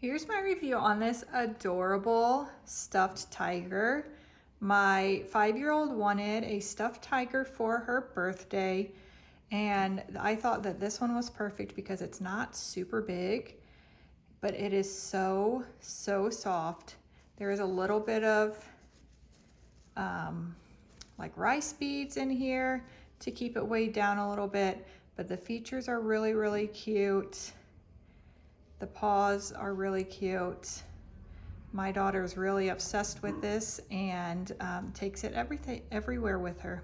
Here's my review on this adorable stuffed tiger. My 5-year-old wanted a stuffed tiger for her birthday, and I thought that this one was perfect because it's not super big, but it is so soft. There is a little bit of like rice beads in here to keep it weighed down a little bit, but the features are really cute. The paws are really cute. My daughter's really obsessed with this and takes it everywhere with her.